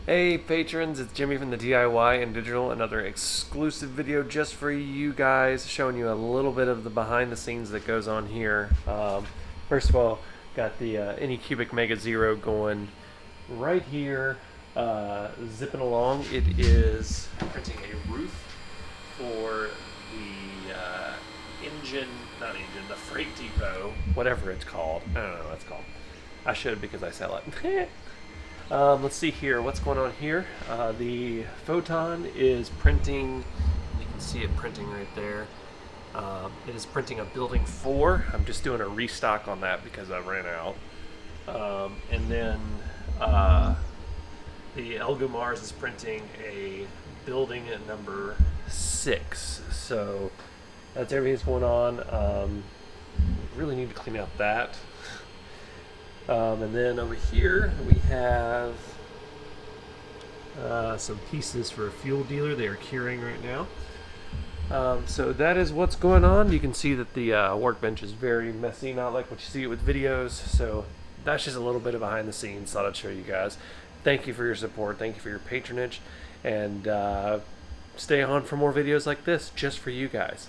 Hey patrons, it's Jimmy from the DIY and Digital, another exclusive video just for you guys, showing you a little bit of the behind the scenes that goes on here. First of all, got the Anycubic Mega Zero going right here, zipping along. It is printing a roof for the engine, not engine, the freight depot, whatever it's called. I don't know what it's called. I should because I sell it. Let's see here, what's going on here. The Photon is printing, you can see it printing right there. It is printing a building 4. I'm just doing a restock on that because I ran out. And then the Elgo Mars is printing a building at number 6. So that's everything's going on. Really need to clean up that. And then over here we have some pieces for a fuel dealer. They are curing right now. So that is what's going on. You can see that the workbench is very messy, not like what you see it with videos. So that's just a little bit of behind the scenes. Thought I'd show you guys. Thank you for your support. Thank you for your patronage. And stay on for more videos like this just for you guys.